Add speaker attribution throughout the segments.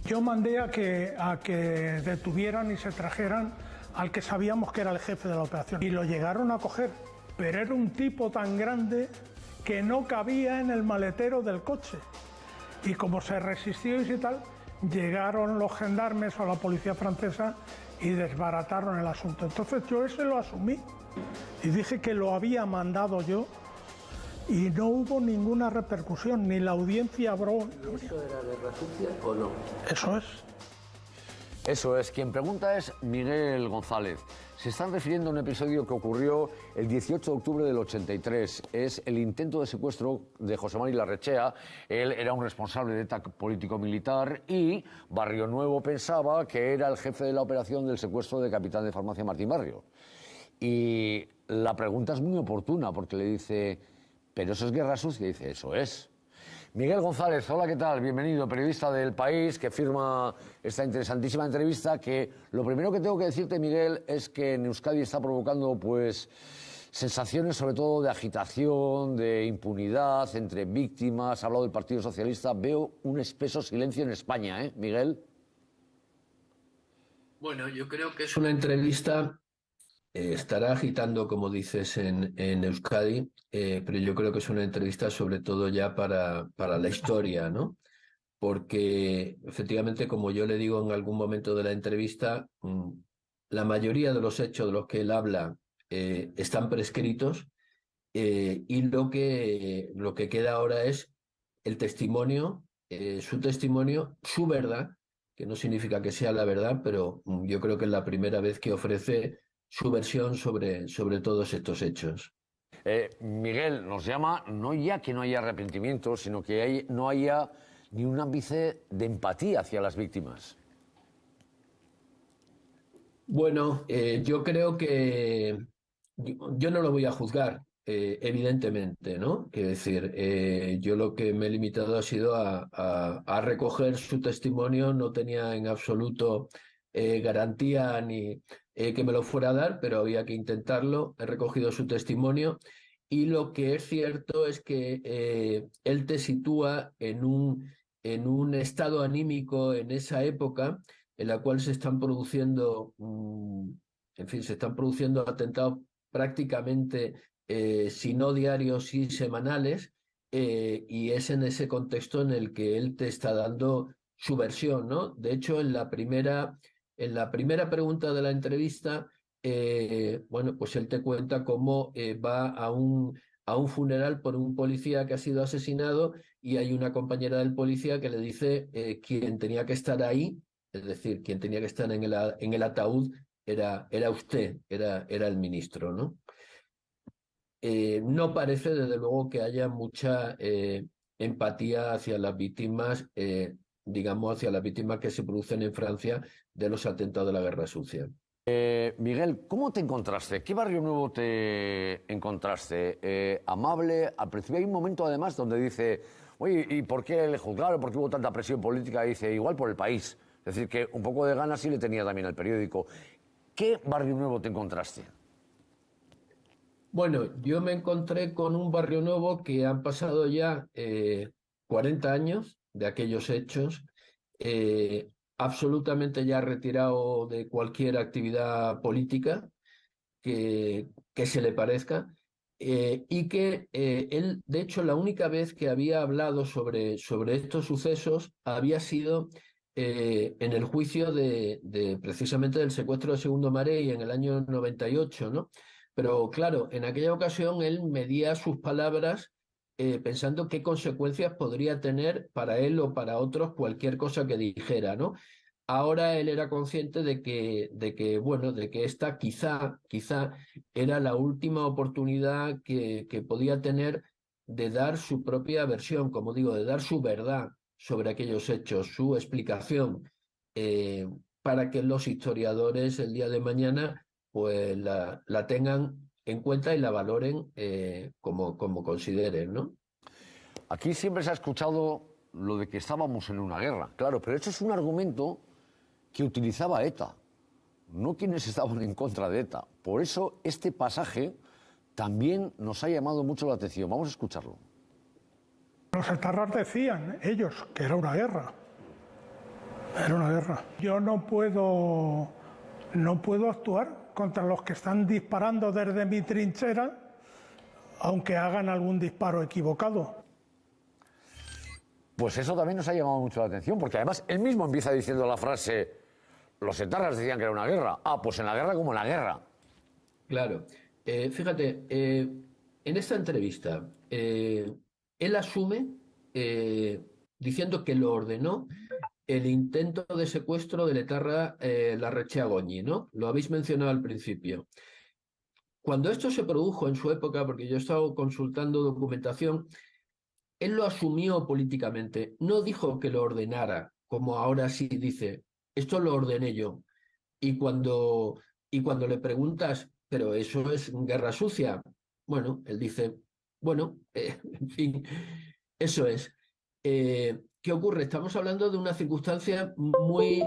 Speaker 1: Yo mandé a que detuvieran y se trajeran al que sabíamos que era el jefe de la operación. Y lo llegaron a coger, pero era un tipo tan grande que no cabía en el maletero del coche. Y como se resistió y tal, llegaron los gendarmes o la policía francesa y desbarataron el asunto. Entonces yo ese lo asumí y dije que lo había mandado yo y no hubo ninguna repercusión, ni la audiencia habló.
Speaker 2: ¿Eso era guerra sucia o no?
Speaker 1: Eso es.
Speaker 3: Eso es. Quien pregunta es Miguel González. Se están refiriendo a un episodio que ocurrió el 18 de octubre del 83. Es el intento de secuestro de José Mari Larrechea. Él era un responsable de ETA político-militar y Barrio Nuevo pensaba que era el jefe de la operación del secuestro del capitán de farmacia Martín Barrio. Y la pregunta es muy oportuna porque le dice, ¿pero eso es guerra sucia? Y dice, eso es. Miguel González, hola, ¿qué tal? Bienvenido, periodista del País, que firma esta interesantísima entrevista, que lo primero que tengo que decirte, Miguel, es que en Euskadi está provocando, pues, sensaciones sobre todo de agitación, de impunidad entre víctimas. Ha hablado del Partido Socialista. Veo un espeso silencio en España, ¿eh, Miguel?
Speaker 2: Bueno, yo creo que es una entrevista, estará agitando, como dices, en Euskadi, pero yo creo que es una entrevista sobre todo ya para la historia, ¿no? Porque efectivamente, como yo le digo en algún momento de la entrevista, la mayoría de los hechos de los que él habla están prescritos, y lo que queda ahora es el testimonio, su testimonio, su verdad, que no significa que sea la verdad, pero yo creo que es la primera vez que ofrece su versión sobre todos estos hechos.
Speaker 3: Miguel, nos llama no ya que no haya arrepentimiento, sino que no haya ni un ápice de empatía hacia las víctimas.
Speaker 2: Bueno, yo creo que yo no lo voy a juzgar, evidentemente, ¿no? Quiero decir, yo lo que me he limitado ha sido a recoger su testimonio. No tenía en absoluto garantía ni que me lo fuera a dar, pero había que intentarlo. He recogido su testimonio y lo que es cierto es que él te sitúa en un estado anímico en esa época en la cual se están produciendo, en fin, se están produciendo atentados prácticamente, si no diarios, sí semanales, y es en ese contexto en el que él te está dando su versión, ¿no? De hecho, en la primera pregunta de la entrevista, bueno, pues él te cuenta cómo va a un funeral por un policía que ha sido asesinado y hay una compañera del policía que le dice quien tenía que estar ahí, es decir, quien tenía que estar en el ataúd era usted, era el ministro, ¿no? No parece, desde luego, que haya mucha empatía hacia las víctimas, digamos, hacia las víctimas que se producen en Francia de los atentados de la Guerra Sucia.
Speaker 3: Miguel, ¿cómo te encontraste? ¿Qué Barrio Nuevo te encontraste? ¿Amable? Al principio hay un momento, además, donde dice, oye, ¿y por qué le juzgaron? ¿Por qué hubo tanta presión política? Y dice, igual por el país. Es decir, que un poco de ganas sí le tenía también al periódico. ¿Qué Barrio Nuevo te encontraste?
Speaker 2: Bueno, yo me encontré con un Barrio Nuevo que han pasado ya 40 años de aquellos hechos, absolutamente ya retirado de cualquier actividad política que se le parezca, y que él, de hecho, la única vez que había hablado sobre estos sucesos había sido en el juicio precisamente del secuestro de Segundo Marey en el año 98, ¿no? Pero claro, en aquella ocasión él medía sus palabras pensando qué consecuencias podría tener para él o para otros cualquier cosa que dijera, ¿no? Ahora él era consciente bueno, de que esta quizá era la última oportunidad que podía tener de dar su propia versión, como digo, de dar su verdad sobre aquellos hechos, su explicación, eh, para que los historiadores el día de mañana pues la tengan en cuenta y la valoren como consideren, ¿no?
Speaker 3: Aquí siempre se ha escuchado lo de que estábamos en una guerra, claro, pero eso es un argumento que utilizaba ETA, no quienes estaban en contra de ETA. Por eso este pasaje también nos ha llamado mucho la atención. Vamos a escucharlo.
Speaker 1: Los etarras decían, ellos, que era una guerra. Era una guerra. Yo no puedo actuar contra los que están disparando desde mi trinchera, aunque hagan algún disparo equivocado.
Speaker 3: Pues eso también nos ha llamado mucho la atención, porque además él mismo empieza diciendo la frase: los etarras decían que era una guerra. Ah, pues en la guerra como en la guerra.
Speaker 2: Claro. Fíjate, en esta entrevista, él asume diciendo que lo ordenó el intento de secuestro del etarra Larrechea Goñi, ¿no? Lo habéis mencionado al principio. Cuando esto se produjo en su época, porque yo he estado consultando documentación, él lo asumió políticamente. No dijo que lo ordenara, como ahora sí dice, esto lo ordené yo. Y cuando le preguntas, pero eso es guerra sucia, bueno, él dice, bueno, en fin, eso es. ¿Qué ocurre? Estamos hablando de una circunstancia muy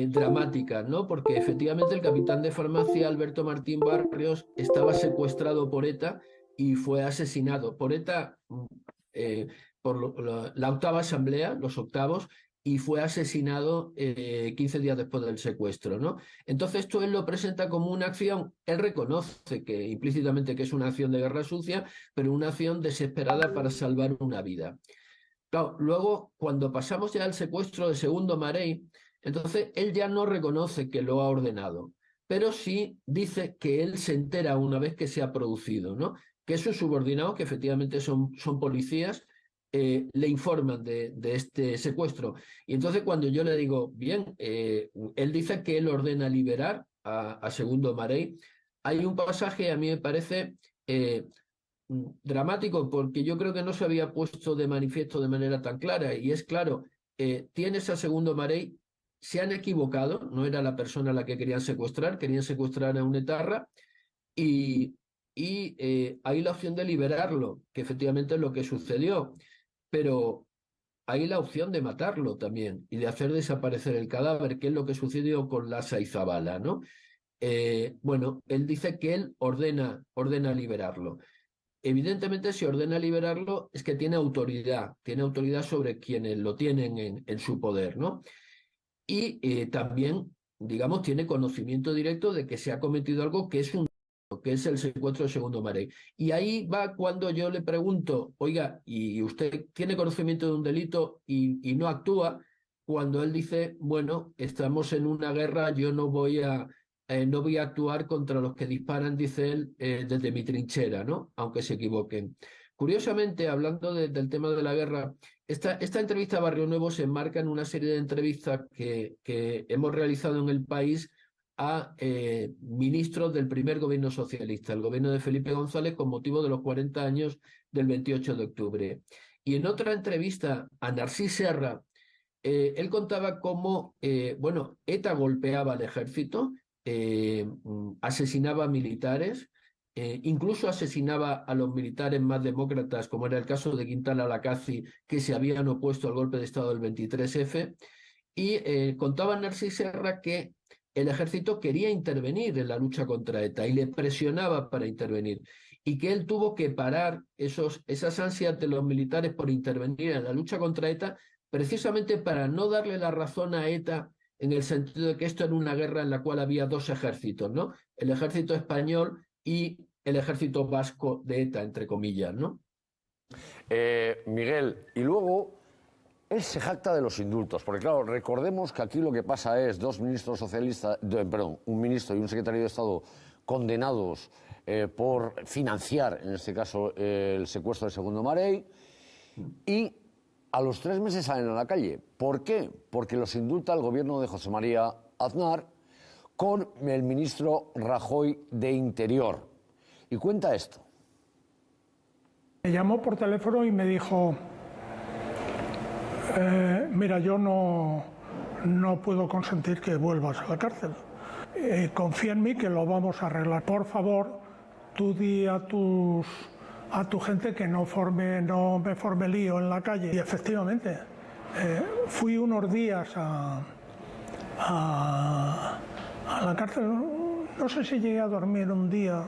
Speaker 2: dramática, ¿no? Porque efectivamente el capitán de farmacia, Alberto Martín Barrios, estaba secuestrado por ETA y fue asesinado por ETA, por la octava asamblea, los octavos, y fue asesinado 15 días después del secuestro, ¿no? Entonces esto él lo presenta como una acción, él reconoce que implícitamente que es una acción de guerra sucia, pero una acción desesperada para salvar una vida. Claro, luego, cuando pasamos ya al secuestro de Segundo Marey, entonces él ya no reconoce que lo ha ordenado, pero sí dice que él se entera una vez que se ha producido, ¿no? Que sus subordinados, que efectivamente son policías, le informan de este secuestro. Y entonces cuando yo le digo, bien, él dice que él ordena liberar a Segundo Marey, hay un pasaje, a mí me parece dramático, porque yo creo que no se había puesto de manifiesto de manera tan clara, y es claro, tienes a Segundo Marey, se han equivocado, no era la persona a la que querían secuestrar a un etarra, y hay la opción de liberarlo, que efectivamente es lo que sucedió, pero hay la opción de matarlo también y de hacer desaparecer el cadáver, que es lo que sucedió con Lasa y Zabala, ¿no? Bueno, él dice que él ordena liberarlo. Evidentemente, si ordena liberarlo, es que tiene autoridad sobre quienes lo tienen en su poder, ¿no? Y también, digamos, tiene conocimiento directo de que se ha cometido algo que es el secuestro de Segundo Marey. Y ahí va cuando yo le pregunto, oiga, ¿y usted tiene conocimiento de un delito y no actúa? Cuando él dice, bueno, estamos en una guerra, yo no voy a actuar contra los que disparan, dice él, desde mi trinchera, ¿no? Aunque se equivoquen. Curiosamente, hablando del tema de la guerra, esta entrevista a Barrio Nuevo se enmarca en una serie de entrevistas que hemos realizado en el país a ministros del primer gobierno socialista, el gobierno de Felipe González, con motivo de los 40 años del 28 de octubre. Y en otra entrevista a Narcís Serra, él contaba cómo, bueno, ETA golpeaba al ejército, asesinaba a militares, incluso asesinaba a los militares más demócratas, como era el caso de Quintana Lacazzi, que se habían opuesto al golpe de Estado del 23F, y contaba Narcís Serra que el ejército quería intervenir en la lucha contra ETA y le presionaba para intervenir, y que él tuvo que parar esas ansias de los militares por intervenir en la lucha contra ETA, precisamente para no darle la razón a ETA en el sentido de que esto era una guerra en la cual había dos ejércitos, ¿no? El ejército español y el ejército vasco de ETA, entre comillas, ¿no?
Speaker 3: Miguel, y luego él se jacta de los indultos, porque claro, recordemos que aquí lo que pasa es dos ministros socialistas, un ministro y un secretario de Estado condenados por financiar, en este caso, el secuestro de Segundo Marey, y a los 3 meses salen a la calle. ¿Por qué? Porque los indulta el gobierno de José María Aznar con el ministro Rajoy de Interior. Y cuenta esto.
Speaker 1: Me llamó por teléfono y me dijo, mira, yo no puedo consentir que vuelvas a la cárcel. Confía en mí que lo vamos a arreglar. Por favor, tú di a tu gente que no me forme lío en la calle. Y efectivamente, fui unos días a la cárcel. No sé si llegué a dormir un día.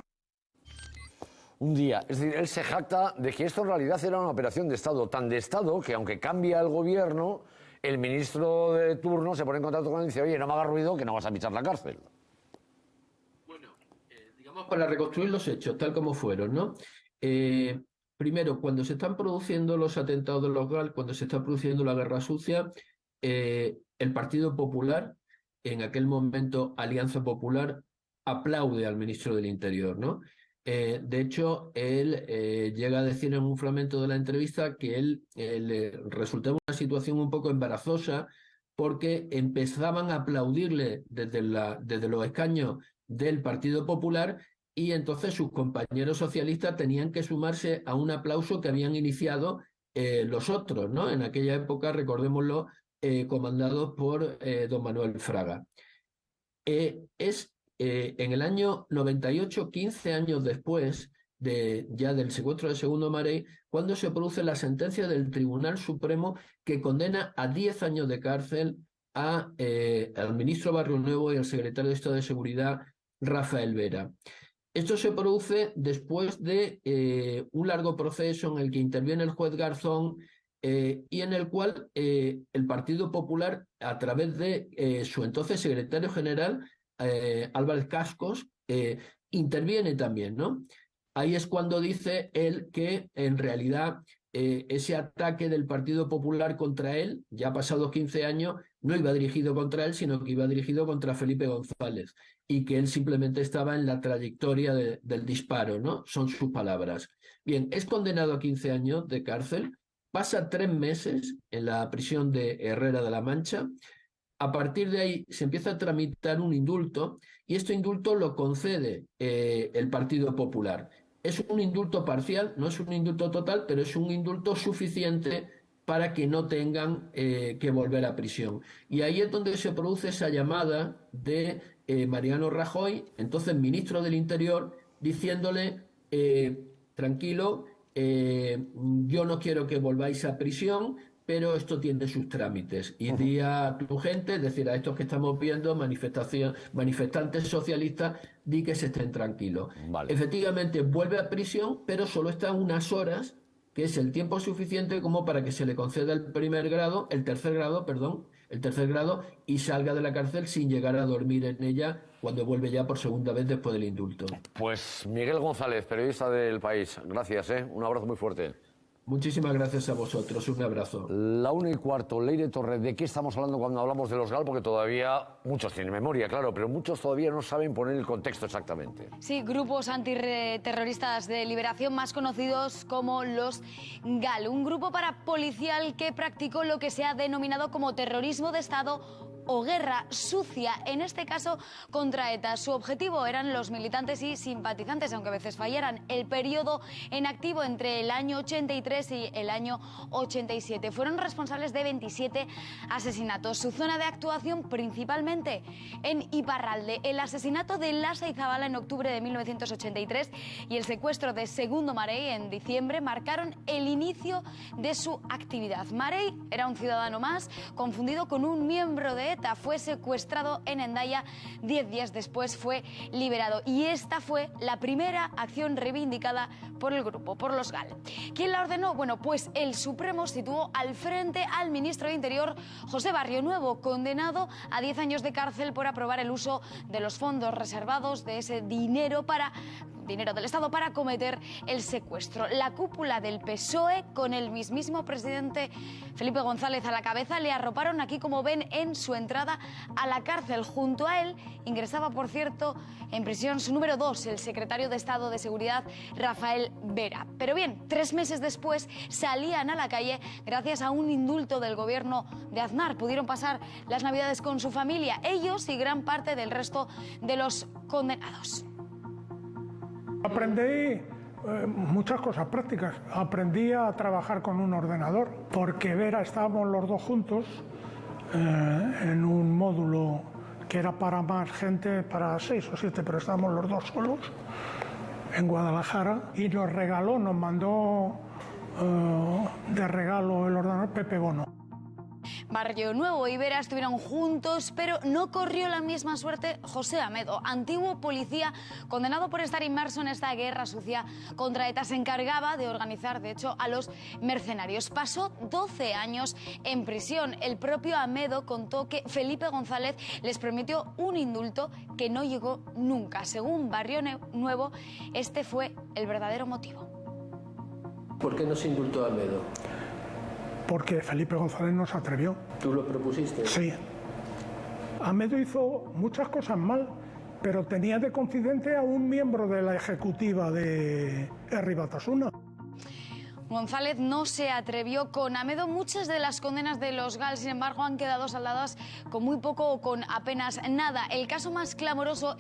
Speaker 3: Un día. Es decir, él se jacta de que esto en realidad era una operación de Estado, tan de Estado que aunque cambia el gobierno, el ministro de turno se pone en contacto con él y dice, oye, no me hagas ruido que no vas a pisar la cárcel.
Speaker 2: Bueno, digamos, para reconstruir los hechos tal como fueron, ¿no? Primero, cuando se están produciendo los atentados de los GAL, cuando se está produciendo la guerra sucia, el Partido Popular, en aquel momento Alianza Popular, aplaude al ministro del Interior, ¿no? De hecho, él llega a decir en un fragmento de la entrevista que él le resultaba una situación un poco embarazosa porque empezaban a aplaudirle desde los escaños del Partido Popular y entonces sus compañeros socialistas tenían que sumarse a un aplauso que habían iniciado los otros, ¿no? En aquella época, recordémoslo, comandados por don Manuel Fraga. En el año 98, 15 años después ya del secuestro de Segundo Marey, cuando se produce la sentencia del Tribunal Supremo que condena a 10 años de cárcel al ministro Barrio Nuevo y al secretario de Estado de Seguridad, Rafael Vera. Esto se produce después de un largo proceso en el que interviene el juez Garzón y en el cual el Partido Popular, a través de su entonces secretario general, Álvarez Cascos, interviene también, ¿no? Ahí es cuando dice él que en realidad ese ataque del Partido Popular contra él, ya pasados 15 años, no iba dirigido contra él, sino que iba dirigido contra Felipe González y que él simplemente estaba en la trayectoria del disparo, ¿no? Son sus palabras. Bien, es condenado a 15 años de cárcel, pasa 3 meses en la prisión de Herrera de la Mancha. A partir de ahí se empieza a tramitar un indulto y este indulto lo concede el Partido Popular. Es un indulto parcial, no es un indulto total, pero es un indulto suficiente para que no tengan que volver a prisión. Y ahí es donde se produce esa llamada de Mariano Rajoy, entonces ministro del Interior, diciéndole, tranquilo, yo no quiero que volváis a prisión, pero esto tiene sus trámites. Y di a tu gente, es decir, a estos que estamos viendo, manifestantes socialistas, di que se estén tranquilos.
Speaker 3: Vale.
Speaker 2: Efectivamente, vuelve a prisión, pero solo está unas horas, que es el tiempo suficiente como para que se le conceda el tercer grado, y salga de la cárcel sin llegar a dormir en ella cuando vuelve ya por segunda vez después del indulto.
Speaker 3: Pues Miguel González, periodista del País, gracias, un abrazo muy fuerte.
Speaker 2: Muchísimas gracias a vosotros, un abrazo.
Speaker 3: La 1:15, Leire Torres, ¿de qué estamos hablando cuando hablamos de los GAL? Porque todavía muchos tienen memoria, claro, pero muchos todavía no saben poner el contexto exactamente.
Speaker 4: Sí, grupos antiterroristas de liberación más conocidos como los GAL, un grupo parapolicial que practicó lo que se ha denominado como terrorismo de Estado o guerra sucia, en este caso contra ETA. Su objetivo eran los militantes y simpatizantes, aunque a veces fallaran. El periodo en activo entre el año 83 y el año 87. Fueron responsables de 27 asesinatos. Su zona de actuación principalmente en Iparralde. El asesinato de Lasa y Zabala en octubre de 1983 y el secuestro de Segundo Marey en diciembre marcaron el inicio de su actividad. Marey era un ciudadano más, confundido con un miembro de ETA. Fue secuestrado en Hendaya, 10 días después fue liberado. Y esta fue la primera acción reivindicada por el grupo, por los GAL. ¿Quién la ordenó? Bueno, pues el Supremo situó al frente al ministro de Interior, José Barrio Nuevo, condenado a 10 años de cárcel por aprobar el uso de los fondos reservados de ese dinero del Estado para cometer el secuestro. La cúpula del PSOE, con el mismísimo presidente Felipe González a la cabeza, le arroparon aquí, como ven, en su entrada a la cárcel. Junto a él ingresaba, por cierto, en prisión su número 2, el secretario de Estado de Seguridad, Rafael Vera. Pero bien, 3 meses después salían a la calle gracias a un indulto del gobierno de Aznar. Pudieron pasar las Navidades con su familia, ellos y gran parte del resto de los condenados.
Speaker 1: Aprendí muchas cosas prácticas. Aprendí a trabajar con un ordenador, porque estábamos los dos juntos en un módulo que era para más gente, para 6 o 7, pero estábamos los dos solos en Guadalajara, y nos mandó de regalo el ordenador Pepe Bono.
Speaker 4: Barrio Nuevo y Vera estuvieron juntos, pero no corrió la misma suerte José Amedo, antiguo policía condenado por estar inmerso en esta guerra sucia contra ETA. Se encargaba de organizar, de hecho, a los mercenarios. Pasó 12 años en prisión. El propio Amedo contó que Felipe González les prometió un indulto que no llegó nunca. Según Barrio Nuevo, este fue el verdadero motivo.
Speaker 2: ¿Por qué no se indultó a Amedo?
Speaker 1: Porque Felipe González no se atrevió.
Speaker 2: ¿Tú lo propusiste?
Speaker 1: Sí. Amedo hizo muchas cosas mal, pero tenía de confidente a un miembro de la ejecutiva de Herri Batasuna.
Speaker 4: González no se atrevió con Amedo. Muchas de las condenas de los GAL, sin embargo, han quedado saldadas con muy poco o con apenas nada. El caso más clamoroso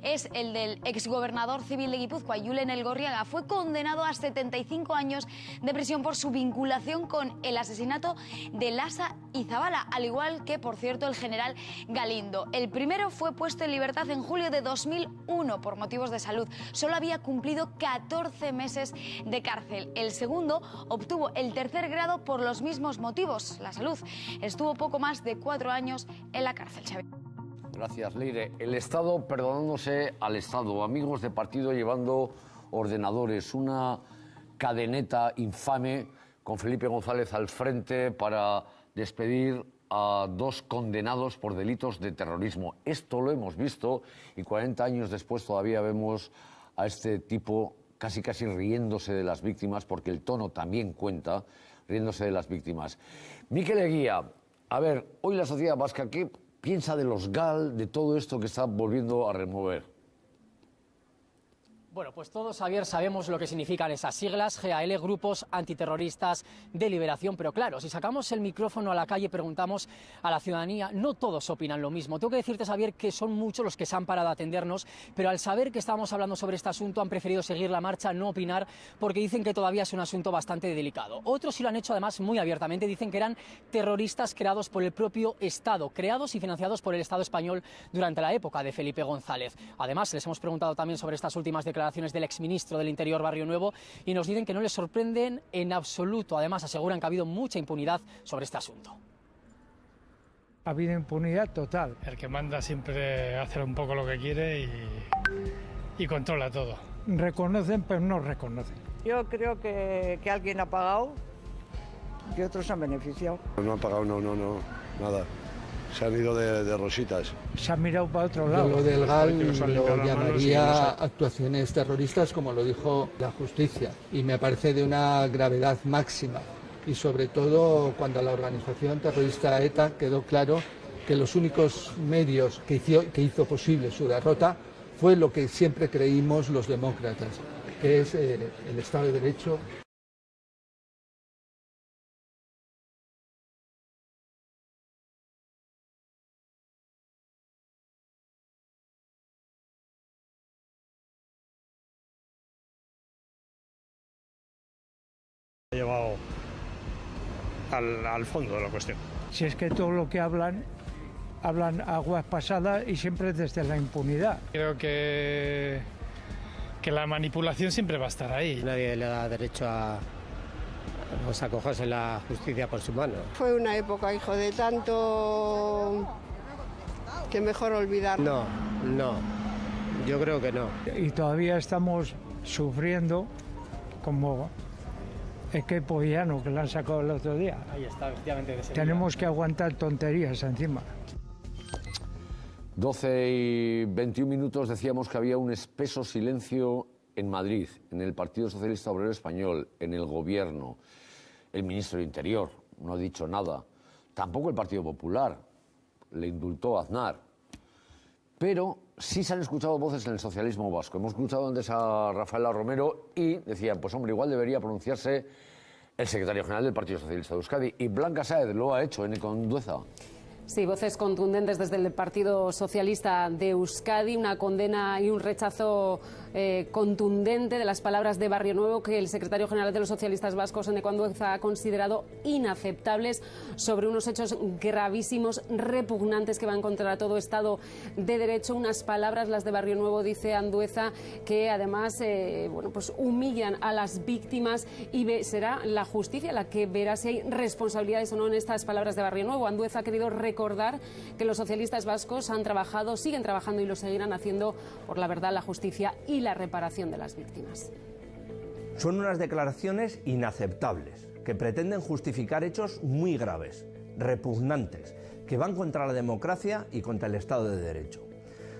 Speaker 4: es el del exgobernador civil de Guipúzcoa, Julen Elgorriaga. Fue condenado a 75 años de prisión por su vinculación con el asesinato de Lasa y Zabala, al igual que, por cierto, el general Galindo. El primero fue puesto en libertad en julio de 2001 por motivos de salud. Solo había cumplido 14 meses de cárcel. El segundo obtuvo el tercer grado por los mismos motivos, la salud. Estuvo poco más de 4 años en la cárcel, Xavi.
Speaker 3: Gracias, Leire. El Estado perdonándose al Estado. Amigos de partido llevando ordenadores. Una cadeneta infame con Felipe González al frente para despedir a 2 condenados por delitos de terrorismo. Esto lo hemos visto y 40 años después todavía vemos a este tipo casi riéndose de las víctimas, porque el tono también cuenta, riéndose de las víctimas. Miquel Eguía, a ver, hoy la sociedad vasca, ¿qué piensa de los GAL, de todo esto que está volviendo a remover?
Speaker 5: Bueno, pues todos, Javier, sabemos lo que significan esas siglas, GAL, Grupos Antiterroristas de Liberación, pero claro, si sacamos el micrófono a la calle y preguntamos a la ciudadanía, no todos opinan lo mismo. Tengo que decirte, Javier, que son muchos los que se han parado a atendernos, pero al saber que estábamos hablando sobre este asunto han preferido seguir la marcha, no opinar, porque dicen que todavía es un asunto bastante delicado. Otros sí lo han hecho, además, muy abiertamente. Dicen que eran terroristas creados por el propio Estado, creados y financiados por el Estado español durante la época de Felipe González. Además, les hemos preguntado también sobre estas últimas declaraciones del exministro del Interior, Barrio Nuevo, y nos dicen que no les sorprenden en absoluto. Además, aseguran que ha habido mucha impunidad sobre este asunto.
Speaker 6: Ha habido impunidad total.
Speaker 7: El que manda siempre hace un poco lo que quiere y controla todo.
Speaker 6: Reconocen, pero no reconocen.
Speaker 8: Yo creo que alguien ha pagado y otros se han beneficiado.
Speaker 9: No han pagado, no, nada. Se han ido de rositas.
Speaker 6: Se han mirado para otro lado.
Speaker 10: Yo lo del GAL lo llamaría actuaciones terroristas, como lo dijo la justicia, y me parece de una gravedad máxima. Y sobre todo cuando la organización terrorista ETA quedó claro que los únicos medios que hizo posible su derrota fue lo que siempre creímos los demócratas, que es el Estado de Derecho.
Speaker 7: Ha llevado al fondo de la cuestión.
Speaker 6: Si es que todo lo que hablan aguas pasadas y siempre desde la impunidad.
Speaker 7: Creo que la manipulación siempre va a estar ahí.
Speaker 11: Nadie le da derecho a acogerse la justicia por su mano.
Speaker 12: Fue una época, hijo, de tanto que mejor olvidar.
Speaker 11: No, yo creo que no.
Speaker 6: Y todavía estamos sufriendo como el Kepo Villano, que lo han sacado el otro día.
Speaker 5: Ahí está, efectivamente.
Speaker 6: Tenemos que aguantar tonterías encima.
Speaker 3: 12 y 21 minutos, decíamos que había un espeso silencio en Madrid, en el Partido Socialista Obrero Español, en el Gobierno. El ministro de Interior no ha dicho nada. Tampoco el Partido Popular. Le indultó a Aznar. Pero sí se han escuchado voces en el socialismo vasco. Hemos escuchado antes a Rafaela Romero y decían, pues hombre, igual debería pronunciarse el secretario general del Partido Socialista de Euskadi. Y Blanca Sáez lo ha hecho en Econdueza.
Speaker 13: Sí, voces contundentes desde el Partido Socialista de Euskadi, una condena y un rechazo contundente de las palabras de Barrionuevo que el secretario general de los socialistas vascos, Eneko Andueza, ha considerado inaceptables sobre unos hechos gravísimos, repugnantes que van contra todo Estado de Derecho. Unas palabras, las de Barrionuevo, dice Andueza, que además pues humillan a las víctimas y será la justicia la que verá si hay responsabilidades o no en estas palabras de Barrionuevo. Andueza ha querido recordar que los socialistas vascos han trabajado, siguen trabajando y lo seguirán haciendo por la verdad, la justicia y la reparación de las víctimas.
Speaker 14: Son unas declaraciones inaceptables que pretenden justificar hechos muy graves, repugnantes, que van contra la democracia y contra el Estado de Derecho.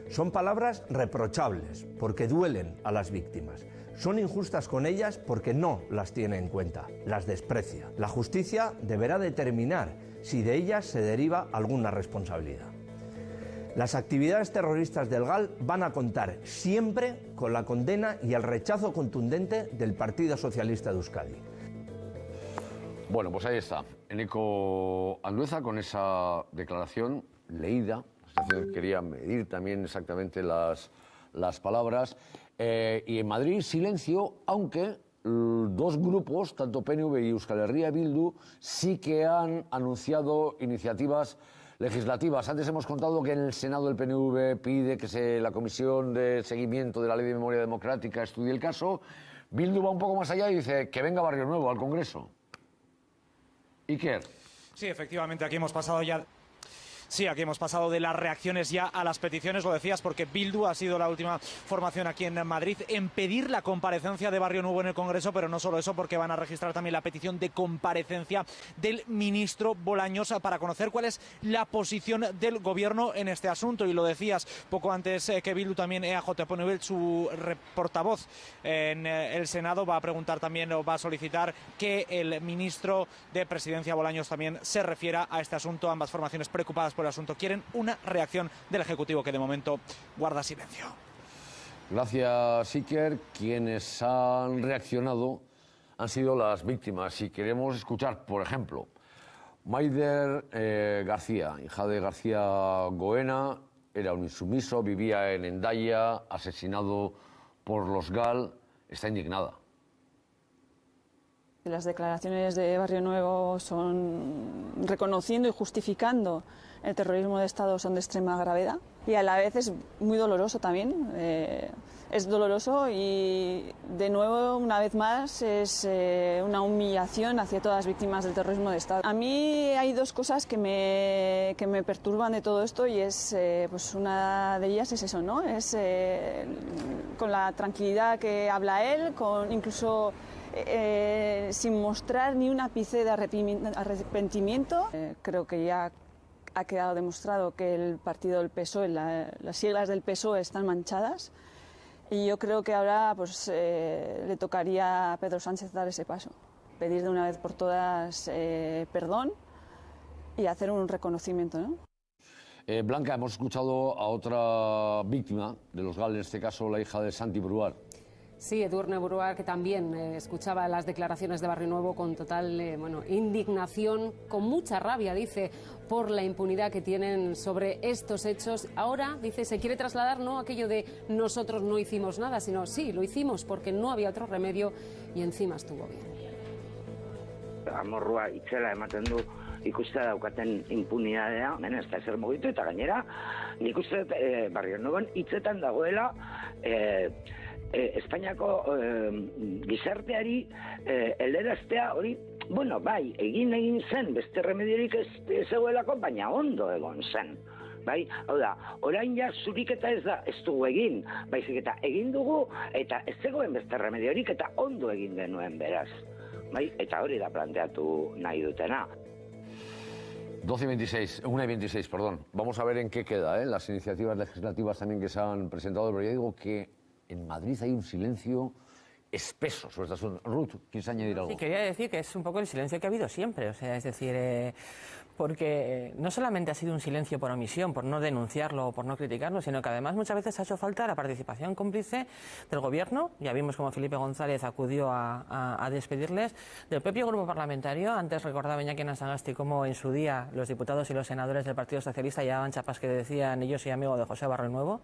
Speaker 14: Son palabras reprochables porque duelen a las víctimas. Son injustas con ellas porque no las tiene en cuenta, las desprecia. La justicia deberá determinar si de ellas se deriva alguna responsabilidad. Las actividades terroristas del GAL van a contar siempre con la condena y el rechazo contundente del Partido Socialista de Euskadi.
Speaker 3: Bueno, pues ahí está. Eneko Andueza con esa declaración leída. Quería medir también exactamente las palabras. Y en Madrid, silencio, aunque dos grupos, tanto PNV y Euskal Herria Bildu, sí que han anunciado iniciativas legislativas. Antes hemos contado que en el Senado el PNV pide que la Comisión de Seguimiento de la Ley de Memoria Democrática estudie el caso. Bildu va un poco más allá y dice que venga Barrionuevo al Congreso. Iker.
Speaker 15: Sí, efectivamente, aquí hemos pasado ya... Sí, aquí hemos pasado de las reacciones ya a las peticiones, lo decías, porque Bildu ha sido la última formación aquí en Madrid en pedir la comparecencia de Barrionuevo en el Congreso, pero no solo eso, porque van a registrar también la petición de comparecencia del ministro Bolaños para conocer cuál es la posición del Gobierno en este asunto. Y lo decías poco antes que Bildu, también EAJ-PNV, su portavoz en el Senado, va a preguntar también o va a solicitar que el ministro de Presidencia, Bolaños, también se refiera a este asunto. Ambas formaciones preocupadas por el asunto quieren una reacción del Ejecutivo, que de momento guarda silencio.
Speaker 3: Gracias, Iker. Quienes han reaccionado han sido las víctimas y queremos escuchar, por ejemplo, Maider García, hija de García Goena, era un insumiso, vivía en Hendaya, asesinado por los GAL, está indignada.
Speaker 16: Las declaraciones de Barrionuevo son reconociendo y justificando el terrorismo de Estado, son de extrema gravedad y a la vez es muy doloroso también. Es doloroso y de nuevo, una vez más, es una humillación hacia todas las víctimas del terrorismo de Estado. A mí hay dos cosas que me perturban de todo esto y es, pues una de ellas es eso, ¿no? Es con la tranquilidad que habla él, con incluso sin mostrar ni un ápice de arrepentimiento. Creo que ya ha quedado demostrado que el partido del PSOE, las siglas del PSOE están manchadas y yo creo que ahora pues, le tocaría a Pedro Sánchez dar ese paso, pedir de una vez por todas perdón y hacer un reconocimiento, ¿no?
Speaker 3: Blanca, hemos escuchado a otra víctima de los GAL, en este caso la hija de Santi Bruar.
Speaker 13: Sí, Edurne Bruar, que también escuchaba las declaraciones de Barrionuevo con total indignación, con mucha rabia, dice, por la impunidad que tienen sobre estos hechos. Ahora, dice, se quiere trasladar no aquello de nosotros no hicimos nada, sino sí, lo hicimos porque no había otro remedio y encima estuvo bien.
Speaker 17: Amorrua itzela ematen du ikustea daukaten impunidadea, ez da ezer mugitu, eta gainera, nik uste Barrionuevoen hitzetan dagoela Espainiako gizarteari helderaztea hori, bueno, bai, egin zen, beste remediorik ez zegoelako, baina ondo egon zen. Bai, hau da, orain ja zuriketa ez da, ez dugu egin, baizik eta egin dugu, eta ez zegoen beste remediorik, eta ondo egin genuen beraz. Bai, eta hori da planteatu nahi dutena.
Speaker 3: 1:26, perdón. Vamos a ver en qué queda, las iniciativas legislativas también que se han presentado, pero ya digo que en Madrid hay un silencio espeso sobre este asunto. Ruth, ¿quieres añadir algo?
Speaker 18: Sí, quería decir que es un poco el silencio que ha habido siempre, o sea, es decir, porque no solamente ha sido un silencio por omisión, por no denunciarlo o por no criticarlo, sino que además muchas veces ha hecho falta la participación cómplice del Gobierno. Ya vimos cómo Felipe González acudió a despedirles, del propio grupo parlamentario. Antes recordaba Iñaki Anasagasti cómo en su día los diputados y los senadores del Partido Socialista llevaban chapas que decían yo soy amigo de José Barrionuevo,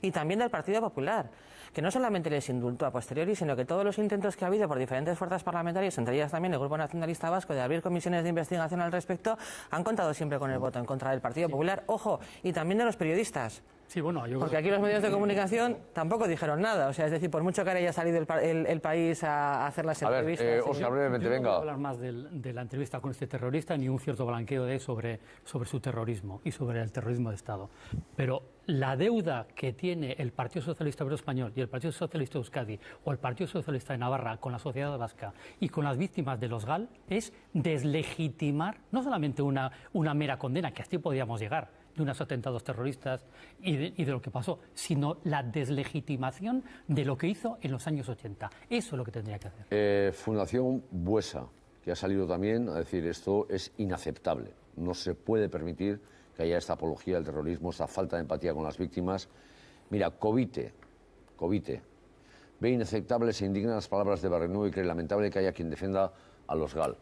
Speaker 18: y también del Partido Popular, que no solamente les indultó a posteriori, sino que todos los intentos que ha habido por diferentes fuerzas parlamentarias, entre ellas también el Grupo Nacionalista Vasco, de abrir comisiones de investigación al respecto, han contado siempre con el voto en contra del Partido Popular, ojo, y también de los periodistas.
Speaker 19: Sí, bueno,
Speaker 18: porque aquí los medios de comunicación tampoco dijeron nada, o sea, es decir, por mucho que ahora haya salido el país a hacer las entrevistas...
Speaker 3: A ver, Óscar, brevemente, venga.
Speaker 19: No voy a hablar más de la entrevista con este terrorista, ni un cierto blanqueo de sobre su terrorismo y sobre el terrorismo de Estado. Pero la deuda que tiene el Partido Socialista Obrero Español y el Partido Socialista de Euskadi o el Partido Socialista de Navarra con la sociedad vasca y con las víctimas de los GAL es deslegitimar no solamente una mera condena, que así podíamos llegar, de unos atentados terroristas y de lo que pasó, sino la deslegitimación de lo que hizo en los años 80. Eso es lo que tendría que hacer.
Speaker 3: Fundación Buesa, que ha salido también a decir esto es inaceptable. No se puede permitir que haya esta apología del terrorismo, esta falta de empatía con las víctimas. Mira, Covite, ve inaceptables e indignas las palabras de Barrionuevo y cree lamentable que haya quien defienda a los GAL.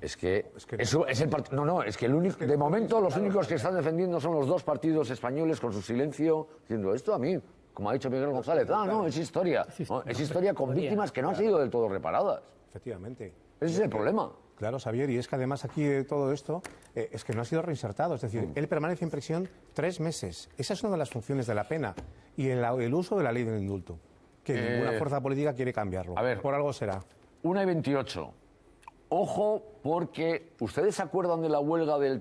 Speaker 3: Es que eso es el partido. No, es que de momento los únicos que están defendiendo son los dos partidos españoles con su silencio, diciendo esto a mí, como ha dicho Miguel González. No, es historia. No, es historia con víctimas que no han sido del todo reparadas.
Speaker 20: Efectivamente.
Speaker 3: Ese es el problema.
Speaker 20: Claro, Xavier, y es que además aquí de todo esto es que no ha sido reinsertado. Es decir, él permanece en prisión 3 meses. Esa es una de las funciones de la pena. Y el uso de la ley del indulto, que ninguna fuerza política quiere cambiarlo.
Speaker 3: A ver,
Speaker 20: por algo será.
Speaker 3: 1:28. Ojo, porque ¿ustedes se acuerdan de la huelga del